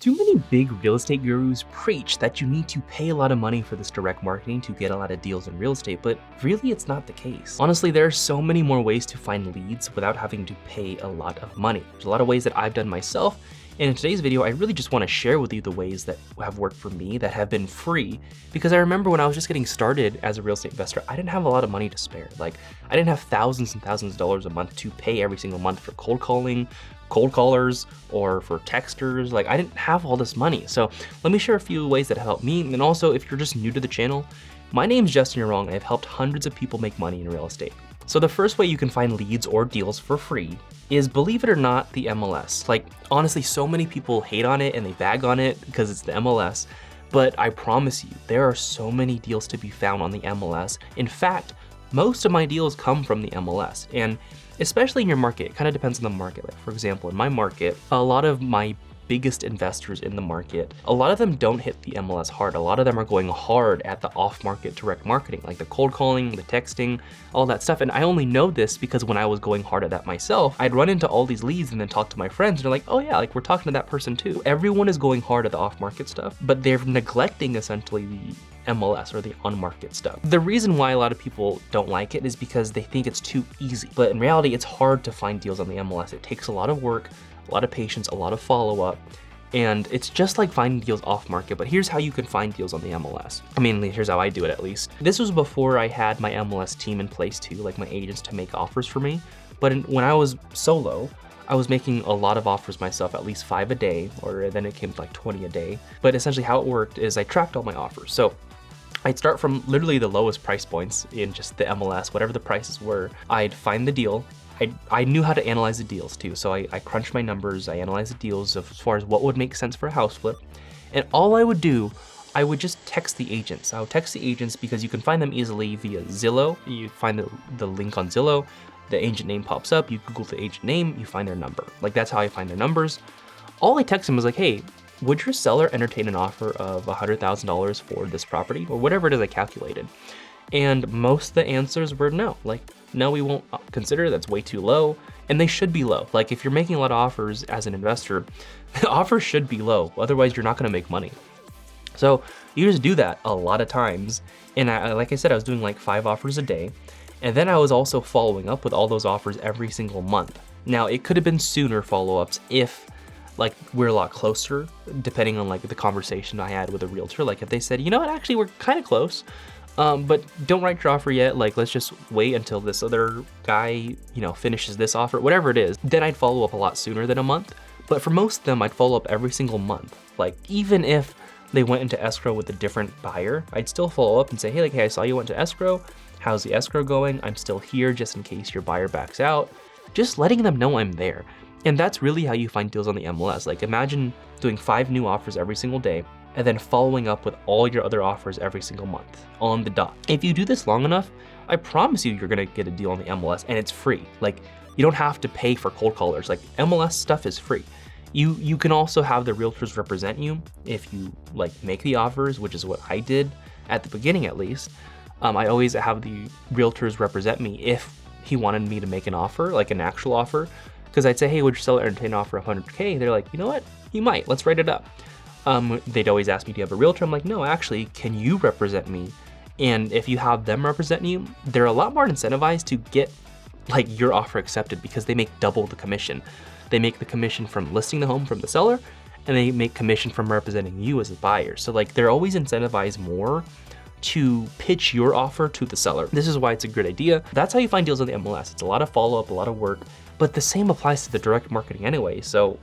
Too many big real estate gurus preach that you need to pay a lot of money for this direct marketing to get a lot of deals in real estate, but really it's not the case. Honestly, there are so many more ways to find leads without having to pay a lot of money. There's a lot of ways that I've done myself, and in today's video, I really just want to share with you the ways that have worked for me that have been free, because I remember when I was just getting started as a real estate investor, I didn't have a lot of money to spare. Like, I didn't have thousands and thousands of dollars a month to pay every single month for cold calling, cold callers, or for texters. Like, I didn't have all this money. So let me share a few ways that have helped me. And also, if you're just new to the channel, my name's Justin Yearong, and I've helped hundreds of people make money in real estate. So the first way you can find leads or deals for free is, believe it or not, the MLS. Like, honestly, so many people hate on it and they bag on it because it's the MLS, but I promise you, there are so many deals to be found on the MLS. In fact, most of my deals come from the MLS, and especially in your market, it kind of depends on the market. Like, for example, in my market, a lot of my biggest investors in the market, a lot of them don't hit the MLS hard. A lot of them are going hard at the off-market direct marketing, like the cold calling, the texting, all that stuff. And I only know this because when I was going hard at that myself, I'd run into all these leads and then talk to my friends and they're like, oh yeah, like we're talking to that person too. Everyone is going hard at the off-market stuff, but they're neglecting essentially the MLS or the on-market stuff. The reason why a lot of people don't like it is because they think it's too easy. But in reality, it's hard to find deals on the MLS. It takes a lot of work, a lot of patience, a lot of follow-up, and it's just like finding deals off market. But here's how you can find deals on the MLS. I mean, here's how I do it at least. This was before I had my MLS team in place too, like my agents to make offers for me. But when I was solo, I was making a lot of offers myself, at least 5 a day, or then it came to like 20 a day. But essentially how it worked is I tracked all my offers. So I'd start from literally the lowest price points in just the MLS, whatever the prices were. I'd find the deal. I knew how to analyze the deals too. So I crunched my numbers, I analyzed the deals as far as what would make sense for a house flip. And all I would do, I would just text the agents. I would text the agents because you can find them easily via Zillow. You find the link on Zillow, the agent name pops up, you Google the agent name, you find their number. Like, that's how I find their numbers. All I text them was like, hey, would your seller entertain an offer of $100,000 for this property? Or whatever it is I calculated. And most of the answers were no. Like, no, we won't consider, that's way too low. And they should be low. Like, if you're making a lot of offers as an investor, the offers should be low. Otherwise, you're not gonna make money. So you just do that a lot of times. And like I said, I was doing like 5 offers a day. And then I was also following up with all those offers every single month. Now, it could have been sooner follow-ups if like we're a lot closer, depending on like the conversation I had with a realtor. Like if they said, you know what, actually we're kind of close, but don't write your offer yet. Like, let's just wait until this other guy, finishes this offer, whatever it is. Then I'd follow up a lot sooner than a month. But for most of them, I'd follow up every single month. Like, even if they went into escrow with a different buyer, I'd still follow up and say, hey, I saw you went to escrow. How's the escrow going? I'm still here just in case your buyer backs out. Just letting them know I'm there. And that's really how you find deals on the MLS. Like, imagine doing 5 new offers every single day and then following up with all your other offers every single month on the dot. If you do this long enough, I promise you're gonna get a deal on the MLS, and it's free. Like, you don't have to pay for cold callers. Like, MLS stuff is free. You can also have the realtors represent you if you like make the offers, which is what I did at the beginning at least. I always have the realtors represent me if he wanted me to make an offer, like an actual offer. Because I'd say, hey, would your seller entertain an offer of 100K? They're like, you know what? He might, let's write it up. They'd always ask me, do you have a realtor? I'm like, no, actually, can you represent me? And if you have them represent you, they're a lot more incentivized to get like your offer accepted because they make double the commission. They make the commission from listing the home from the seller, and they make commission from representing you as a buyer. So like, they're always incentivized more to pitch your offer to the seller. This is why it's a good idea. That's how you find deals on the MLS. It's a lot of follow-up, a lot of work, but the same applies to the direct marketing anyway. So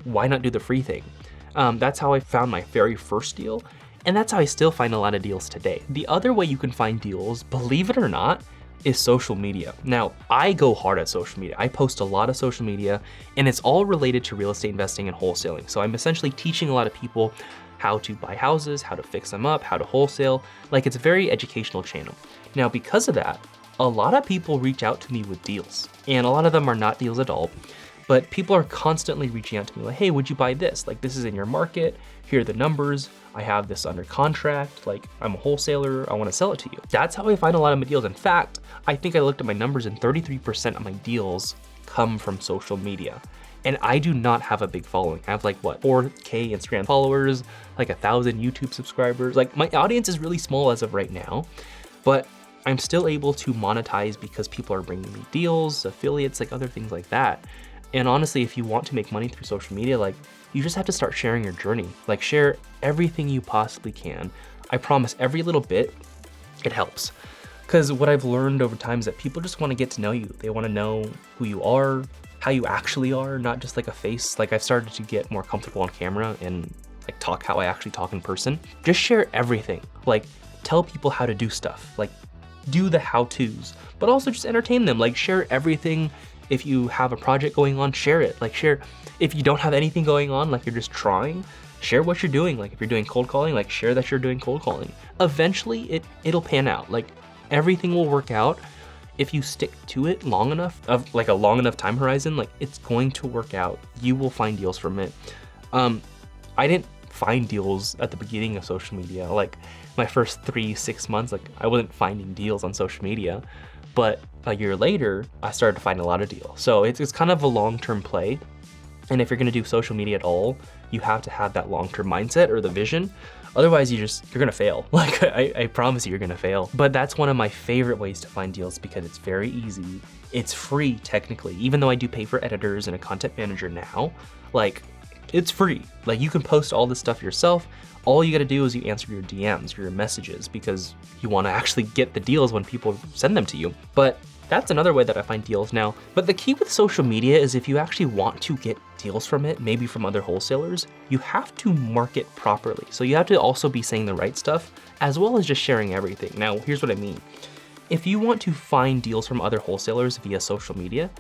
why not do the free thing? That's how I found my very first deal. And that's how I still find a lot of deals today. The other way you can find deals, believe it or not, is social media. Now, I go hard at social media. I post a lot of social media, and it's all related to real estate investing and wholesaling. So I'm essentially teaching a lot of people how to buy houses, how to fix them up, how to wholesale. Like, it's a very educational channel. Now, because of that, a lot of people reach out to me with deals, and a lot of them are not deals at all. But people are constantly reaching out to me like, hey, would you buy this? Like, this is in your market, here are the numbers, I have this under contract, like, I'm a wholesaler, I wanna sell it to you. That's how I find a lot of my deals. In fact, I think I looked at my numbers and 33% of my deals come from social media. And I do not have a big following. I have like what, 4K Instagram followers, like 1,000 YouTube subscribers. Like my audience is really small as of right now, but I'm still able to monetize because people are bringing me deals, affiliates, like other things like that. And honestly, if you want to make money through social media, like you just have to start sharing your journey. Like share everything you possibly can. I promise every little bit, it helps. Because what I've learned over time is that people just want to get to know you. They want to know who you are, how you actually are, not just like a face. Like I've started to get more comfortable on camera and like talk how I actually talk in person. Just share everything. Like tell people how to do stuff. Like do the how-tos, but also just entertain them. Like share everything. If you have a project going on, share it. Like share, if you don't have anything going on, like you're just trying, share what you're doing. Like if you're doing cold calling, like share that you're doing cold calling. Eventually it'll pan out. Like everything will work out. If you stick to it long enough, of like a long enough time horizon, like it's going to work out. You will find deals from it. I didn't find deals at the beginning of social media. Like my first 3-6 months, like I wasn't finding deals on social media, but a year later, I started to find a lot of deals. So it's kind of a long-term play. And if you're gonna do social media at all, you have to have that long-term mindset or the vision. Otherwise, you're gonna fail. Like I promise you're gonna fail. But that's one of my favorite ways to find deals because it's very easy. It's free technically, even though I do pay for editors and a content manager now, like it's free. Like you can post all this stuff yourself. All you gotta do is you answer your DMs, your messages, because you wanna actually get the deals when people send them to you. But that's another way that I find deals now. But the key with social media is if you actually want to get deals from it, maybe from other wholesalers, you have to market properly. So you have to also be saying the right stuff, as well as just sharing everything. Now, here's what I mean. If you want to find deals from other wholesalers via social media,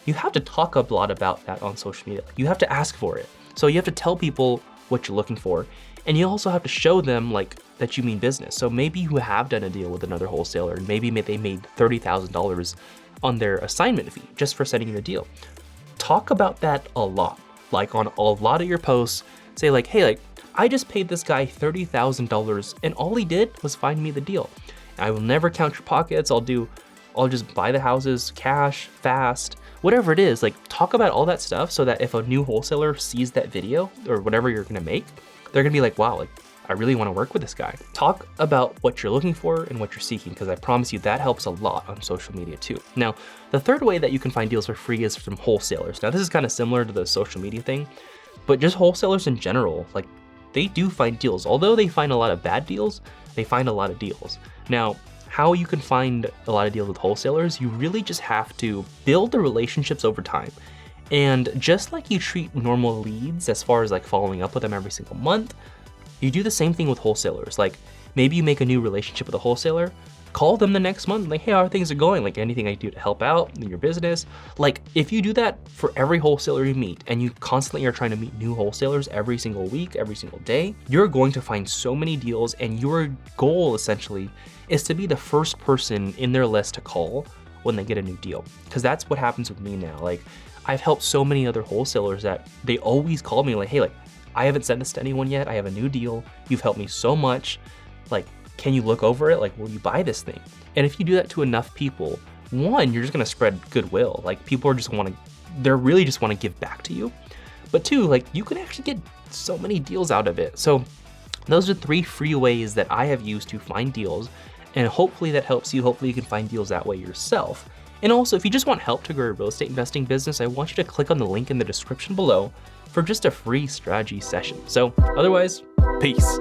you have to talk a lot about that on social media. You have to ask for it. So you have to tell people what you're looking for. And you also have to show them like that you mean business. So maybe you have done a deal with another wholesaler and maybe they made $30,000 on their assignment fee just for sending you the deal. Talk about that a lot. Like on a lot of your posts, say like, hey, like I just paid this guy $30,000 and all he did was find me the deal. I will never count your pockets. I'll just buy the houses, cash, fast, whatever it is. Like talk about all that stuff so that if a new wholesaler sees that video or whatever you're gonna make, they're gonna be like, wow, like I really wanna work with this guy. Talk about what you're looking for and what you're seeking, because I promise you that helps a lot on social media too. Now, the third way that you can find deals for free is from wholesalers. Now this is kind of similar to the social media thing, but just wholesalers in general, like they do find deals. Although they find a lot of bad deals, they find a lot of deals. Now, how you can find a lot of deals with wholesalers, you really just have to build the relationships over time. And just like you treat normal leads as far as like following up with them every single month, you do the same thing with wholesalers. Like maybe you make a new relationship with a wholesaler, call them the next month, like, hey, how are things going? Like anything I can do to help out in your business. Like if you do that for every wholesaler you meet and you constantly are trying to meet new wholesalers every single week, every single day, you're going to find so many deals, and your goal essentially is to be the first person in their list to call when they get a new deal. Because that's what happens with me now. Like I've helped so many other wholesalers that they always call me like, hey, like I haven't sent this to anyone yet. I have a new deal. You've helped me so much. Like, can you look over it? Like, will you buy this thing? And if you do that to enough people, one, you're just gonna spread goodwill. Like people are they're really just wanna give back to you. But two, like you can actually get so many deals out of it. So those are 3 free ways that I have used to find deals. And hopefully that helps you. Hopefully you can find deals that way yourself. And also, if you just want help to grow your real estate investing business, I want you to click on the link in the description below for just a free strategy session. So otherwise, peace.